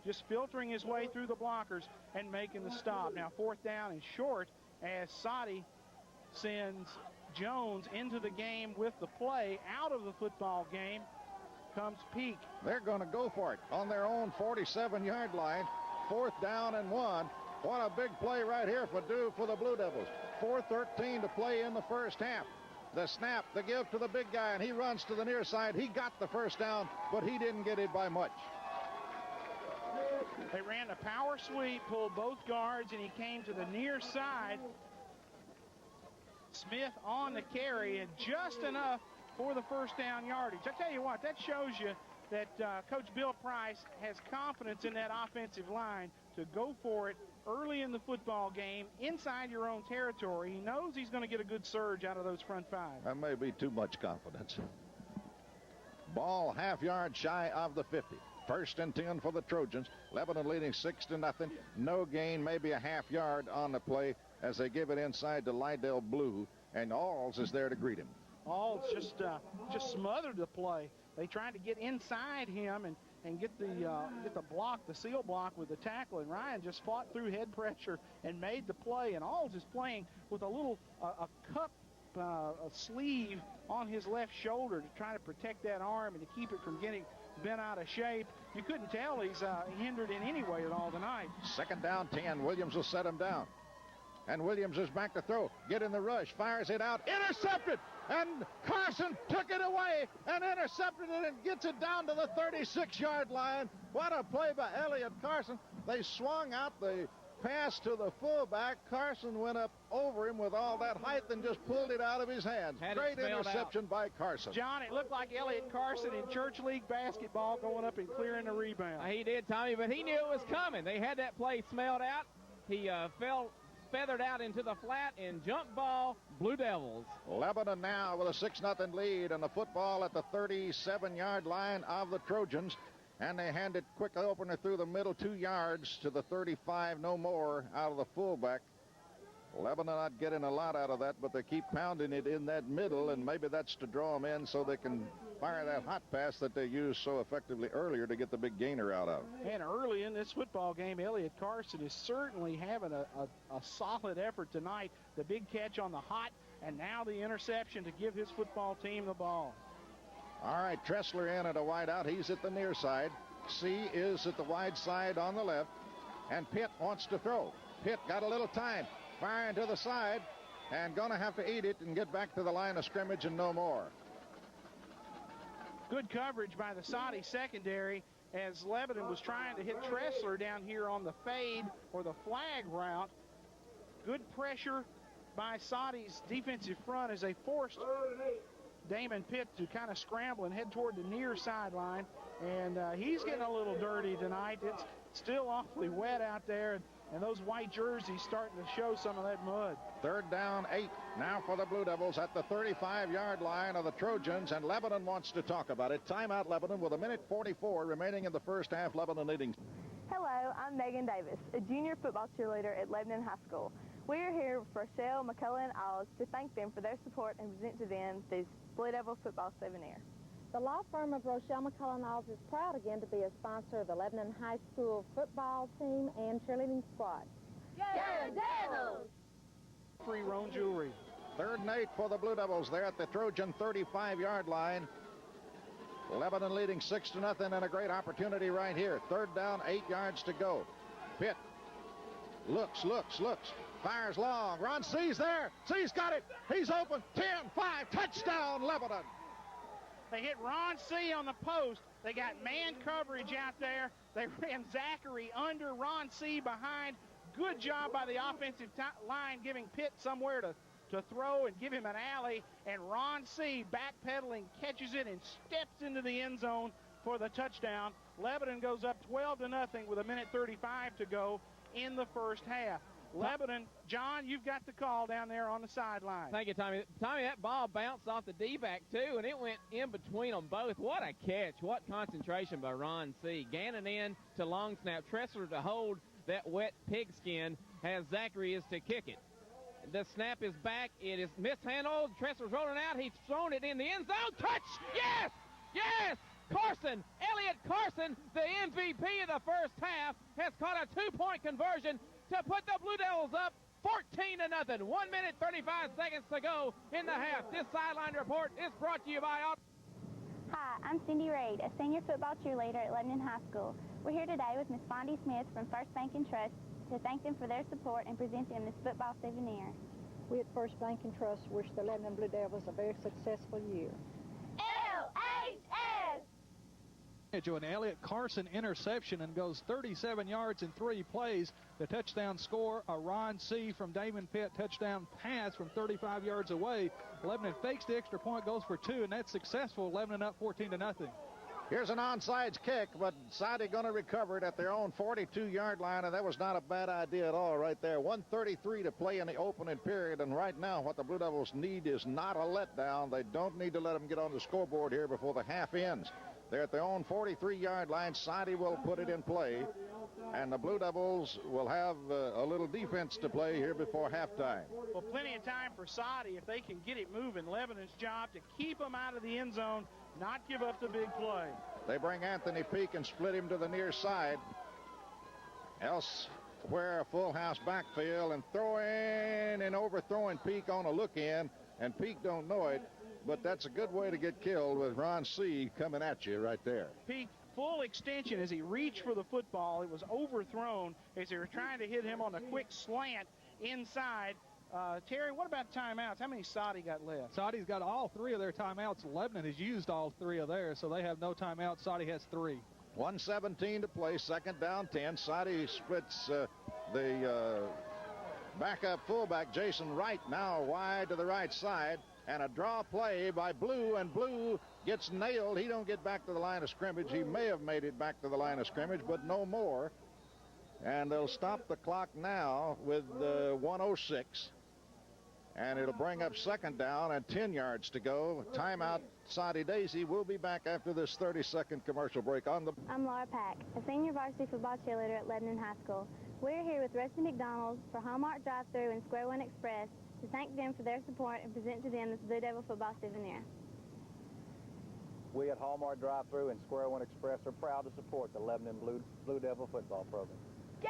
just filtering his way through the blockers and making the stop. Now 4th down and short as Soddy sends Jones into the game with the play. Out of the football game comes Peak. They're going to go for it on their own 47-yard line. 4th down and 1. What a big play right here for the Blue Devils. 4:13 to play in the first half. The snap, the give to the big guy, and he runs to the near side. He got the first down, but he didn't get it by much. They ran a power sweep, pulled both guards, and he came to the near side. Smith on the carry, and just enough for the first down yardage. I tell you what, that shows you that Coach Bill Price has confidence in that offensive line to go for it early in the football game inside your own territory. He knows he's going to get a good surge out of those front five. That may be too much confidence. Ball half-yard shy of the 50. 1st and 10 for the Trojans. Lebanon leading 6-0. No gain, maybe a half yard on the play as they give it inside to Lydell Blue, and Alls is there to greet him. Alls just smothered the play. They tried to get inside him and get the block, the seal block with the tackle, and Ryan just fought through head pressure and made the play. And Alls is playing with a little a cup a sleeve on his left shoulder to try to protect that arm and to keep it from getting bent out of shape. You couldn't tell he's hindered in any way at all tonight. 2nd down 10. Williams will set him down. And Williams is back to throw. Get in the rush. Fires it out. Intercepted. And Carson took it away and intercepted it and gets it down to the 36-yard line. What a play by Elliott Carson. They swung out the pass to the fullback. Carson went up over him with all that height and just pulled it out of his hands. Great interception by Carson. John, it looked like Elliott Carson in church league basketball going up and clearing the rebound. He did, Tommy, but he knew it was coming. They had that play smelled out. He feathered out into the flat and jump ball, Blue Devils. Lebanon now with a 6-0 lead and the football at the 37-yard line of the Trojans. And they hand it quickly opener through the middle 2 yards to the 35, no more out of the fullback. Lebanon not getting a lot out of that, but they keep pounding it in that middle, and maybe that's to draw them in so they can fire that hot pass that they used so effectively earlier to get the big gainer out of. And early in this football game, Elliott Carson is certainly having a solid effort tonight. The big catch on the hot, and now the interception to give his football team the ball. All right, Tressler in at a wide out. He's at the near side. C is at the wide side on the left. And Pitt wants to throw. Pitt got a little time. Firing to the side. And going to have to eat it and get back to the line of scrimmage and no more. Good coverage by the Soddy secondary as Lebanon was trying to hit Tressler down here on the fade or the flag route. Good pressure by Soddy's defensive front as they forced Damon Pitt to kind of scramble and head toward the near sideline. And he's getting a little dirty tonight. It's still awfully wet out there, and those white jerseys starting to show some of that mud. 3rd down 8 now for the Blue Devils at the 35-yard line of the Trojans, and Lebanon wants to talk about it. Timeout Lebanon with 1:44 remaining in the first half. Lebanon leading. Hello, I'm Megan Davis, a junior football cheerleader at Lebanon High School. We are here with Rochelle, McCullough, and Oz to thank them for their support and present to them this Blue Devil football souvenir. The law firm of Rochelle, McCullough, and Oz is proud again to be a sponsor of the Lebanon High School football team and cheerleading squad. Go Devils! Free Roan Jewelry. 3rd and 8 for the Blue Devils there at the Trojan 35-yard line. Lebanon leading 6-0 and a great opportunity right here. 3rd down, 8 yards to go. Pitt looks. Fires long. Ron C's there. C's got it. He's open. 10-5. Touchdown, Lebanon. They hit Ron C on the post. They got man coverage out there. They ran Zachary under, Ron C behind. Good job by the offensive line giving Pitt somewhere to throw and give him an alley. And Ron C backpedaling, catches it and steps into the end zone for the touchdown. Lebanon goes up 12-0 with 1:35 to go in the first half. Lebanon, John, you've got the call down there on the sideline. Thank you, Tommy. Tommy, that ball bounced off the D-back, too, and it went in between them both. What a catch. What concentration by Ron C. Gannon in to long snap. Tressler to hold that wet pigskin as Zachary is to kick it. The snap is back. It is mishandled. Tressler's rolling out. He's thrown it in the end zone. Touch! Yes! Yes! Carson, Elliott Carson, the MVP of the first half, has caught a 2-point conversion to put the Blue Devils up 14-0. 1 minute, 35 seconds to go in the half. This sideline report is brought to you by... Hi, I'm Cindy Reed, a senior football cheerleader at Lebanon High School. We're here today with Miss Fondy Smith from First Bank and Trust to thank them for their support and present them this football souvenir. We at First Bank and Trust wish the Lebanon Blue Devils a very successful year. LHS! An Elliott Carson interception and goes 37 yards in 3 plays. The touchdown score, a Ron C. from Damon Pitt touchdown pass from 35 yards away. Lebanon fakes the extra point, goes for 2, and that's successful. Lebanon up 14-0. Here's an onside kick, but Soddy going to recover it at their own 42-yard line, and that was not a bad idea at all right there. 1:33 to play in the opening period, and right now what the Blue Devils need is not a letdown. They don't need to let them get on the scoreboard here before the half ends. They're at their own 43-yard line. Soddy will put it in play, and the Blue Devils will have a little defense to play here before halftime. Well, plenty of time for Soddy if they can get it moving. Lebanon's job to keep them out of the end zone, not give up the big play. They bring Anthony Peak and split him to the near side. Elsewhere, a full house backfield, and throwing and overthrowing Peak on a look-in, and Peak don't know it, but that's a good way to get killed with Ron C. coming at you right there. Peak full extension as he reached for the football. It was overthrown as they were trying to hit him on a quick slant inside. Terry, what about timeouts? How many Soddy got left? Soddy's got all 3 of their timeouts. Lebanon has used all 3 of theirs, so they have no timeouts. Soddy has 3. 1:17 to play, second down 10. Soddy splits the backup fullback, Jason Wright, now wide to the right side. And a draw play by Blue, and Blue gets nailed. He don't get back to the line of scrimmage. He may have made it back to the line of scrimmage, but no more. And they'll stop the clock now with 1:06. And it'll bring up second down and 10 yards to go. Timeout, SoddyDaisy. We'll be back after this 30-second commercial break on the... I'm Laura Pack, a senior varsity football cheerleader at Lebanon High School. We're here with Rusty McDonald for Hallmark Drive-Thru and Square One Express to thank them for their support and present to them this Blue Devil football souvenir. We at Hallmark Drive-Thru and Square One Express are proud to support the Lebanon Blue Devil football program. Go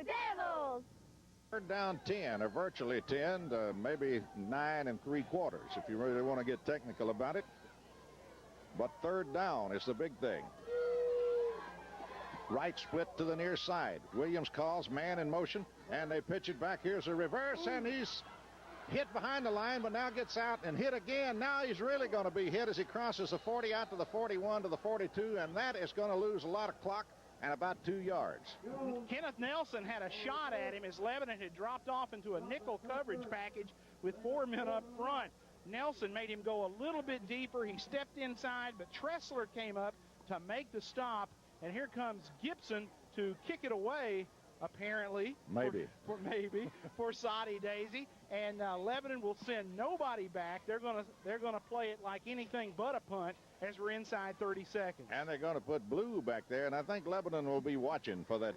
Devils! Third down 10, or virtually 10, maybe 9 3/4 if you really want to get technical about it. But third down is the big thing. Right split to the near side. Williams calls man in motion, and they pitch it back. Here's a reverse, and he's hit behind the line, but now gets out and hit again. Now he's really going to be hit as he crosses the 40 out to the 41 to the 42, and that is going to lose a lot of clock and about 2 yards. Kenneth Nelson had a shot at him as Lebanon had dropped off into a nickel coverage package with 4 men up front. Nelson made him go a little bit deeper. He stepped inside, but Tressler came up to make the stop, and here comes Gibson to kick it away, apparently. Maybe. For SoddyDaisy, and Lebanon will send nobody back. They're gonna play it like anything but a punt as we're inside 30 seconds. And they're going to put Blue back there, and I think Lebanon will be watching for that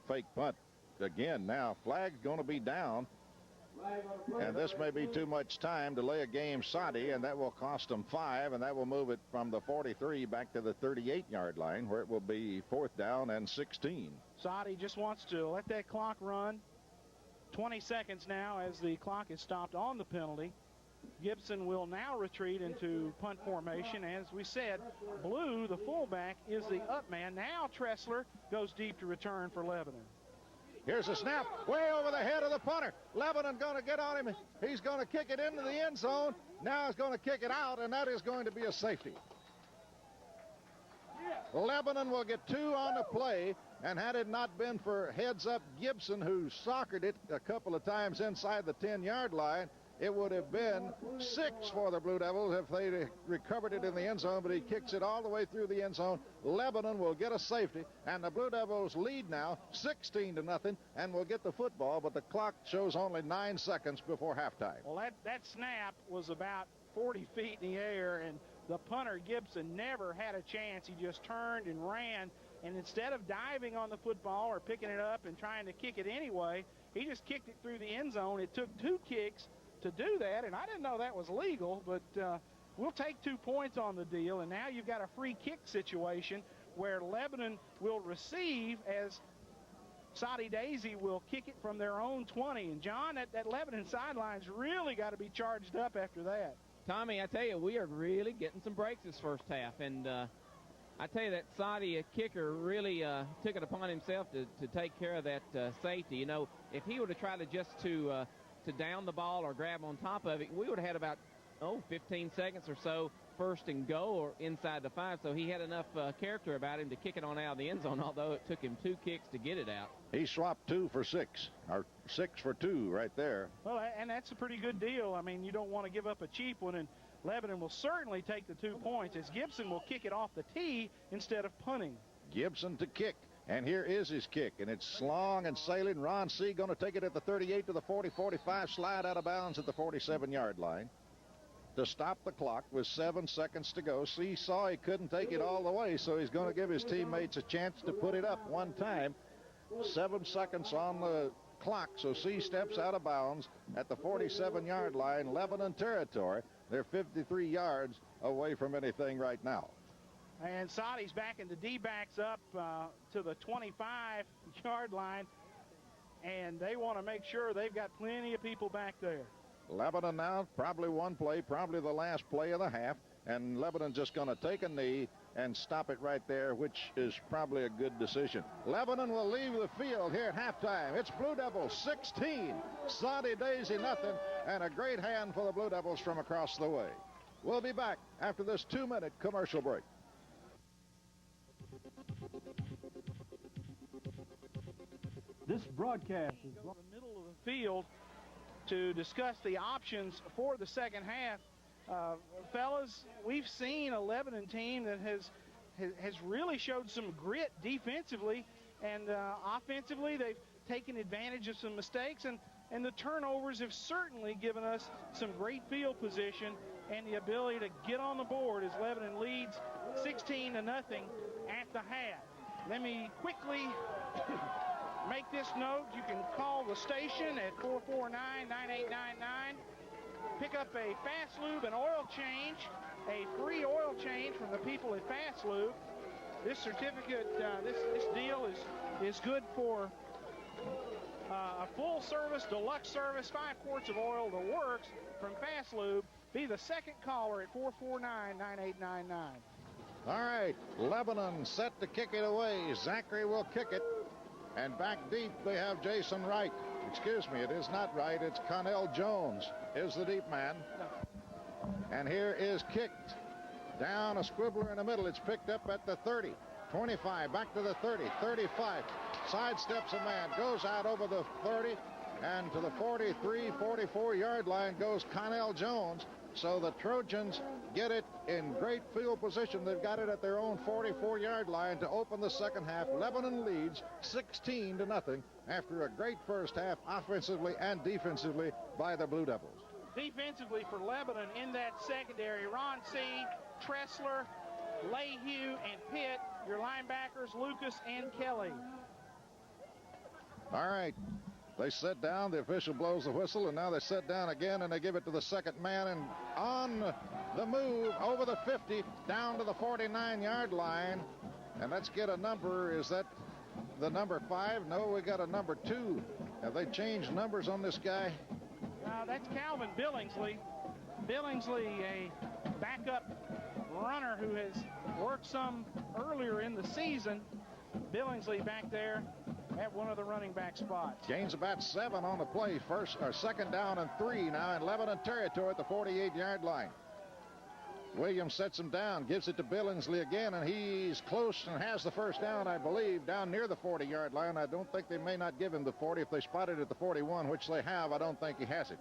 fake punt again. Now flag's going to be down, and this may be too much time to lay a game Soddy, and that will cost them 5, and that will move it from the 43 back to the 38-yard line, where it will be 4th down and 16. Soddy just wants to let that clock run. 20 seconds now as the clock is stopped on the penalty. Gibson will now retreat into punt formation. As we said, Blue, the fullback, is the up man. Now Tressler goes deep to return for Lebanon. Here's a snap way over the head of the punter. Lebanon going to get on him. He's going to kick it into the end zone. Now he's going to kick it out, and that is going to be a safety. Lebanon will get 2 on the play, and had it not been for heads-up Gibson, who sockered it a couple of times inside the 10-yard line, it would have been 6 for the Blue Devils if they recovered it in the end zone, but he kicks it all the way through the end zone. Lebanon will get a safety, and the Blue Devils lead now 16-0 and will get the football, but the clock shows only 9 seconds before halftime. Well, that snap was about 40 feet in the air, and the punter Gibson never had a chance. He just turned and ran, and instead of diving on the football or picking it up and trying to kick it anyway, he just kicked it through the end zone. It took 2 kicks to do that, and I didn't know that was legal, but we'll take 2 points on the deal, and now you've got a free kick situation where Lebanon will receive as SoddyDaisy will kick it from their own 20. And, John, that Lebanon sideline's really got to be charged up after that. Tommy, I tell you, we are really getting some breaks this first half. And I tell you, that Soddy kicker really took it upon himself to take care of that safety. You know, if he would have tried to just to down the ball or grab on top of it, we would have had about 15 seconds or so first and goal or inside the 5, so he had enough character about him to kick it on out of the end zone, although it took him 2 kicks to get it out. He swapped 2 for 6, or 6 for 2 right there. Well, and that's a pretty good deal. I mean, you don't want to give up a cheap one, and Lebanon will certainly take the 2 points as Gibson will kick it off the tee instead of punting. Gibson to kick, and here is his kick, and it's long and sailing. Ron C. going to take it at the 38 to the 40-45, slide out of bounds at the 47-yard line to stop the clock with 7 seconds to go. C saw he couldn't take it all the way, so he's going to give his teammates a chance to put it up one time. 7 seconds on the clock, so C steps out of bounds at the 47-yard line, Lebanon territory. They're 53 yards away from anything right now. And Soddy's backing the D-backs up to the 25-yard line, and they want to make sure they've got plenty of people back there. Lebanon now, probably one play, probably the last play of the half, and Lebanon just going to take a knee and stop it right there, which is probably a good decision. Lebanon will leave the field here at halftime. It's Blue Devils 16, SoddyDaisy nothing, and a great hand for the Blue Devils from across the way. We'll be back after this 2-minute commercial break. This broadcast is in the middle of the field to discuss the options for the second half. Fellas, we've seen a Lebanon team that has really showed some grit defensively, and offensively they've taken advantage of some mistakes, and the turnovers have certainly given us some great field position and the ability to get on the board as Lebanon leads 16-0 at the half. Let me quickly make this note. You can call the station at 449-9899. Pick up a Fast Lube and oil change, a free oil change from the people at Fast Lube. This certificate, this deal is good for a full service, deluxe service, 5 quarts of oil, the works from Fast Lube. Be the second caller at 449-9899. All right, Lebanon set to kick it away. Zachary will kick it. And back deep, they have Jason Wright. Excuse me, it is not Wright. It's Connell Jones is the deep man. And here is kicked. Down a squibbler in the middle. It's picked up at the 30. 25, back to the 30, 35. Sidesteps a man, goes out over the 30. And to the 43, 44-yard line goes Connell Jones. So the Trojans get it in great field position. They've got it at their own 44-yard line to open the second half. Lebanon leads 16-0 after a great first half offensively and defensively by the Blue Devils. Defensively for Lebanon in that secondary, Ron C., Tressler, Lehue, and Pitt. Your linebackers, Lucas and Kelly. All right. They sit down, the official blows the whistle, and now they sit down again, and they give it to the second man, and on the move over the 50, down to the 49-yard line. And let's get a number. Is that the number 5? No, we got a number 2. Have they changed numbers on this guy? That's Calvin Billingsley. Billingsley, a backup runner who has worked some earlier in the season. Billingsley back there at one of the running back spots. Gains about 7 on the play. Second down and 3 now in Lebanon territory at the 48-yard line. Williams sets him down, gives it to Billingsley again, and he's close and has the first down, I believe, down near the 40-yard line. I don't think they may not give him the 40. If they spot it at the 41, which they have, I don't think he has it.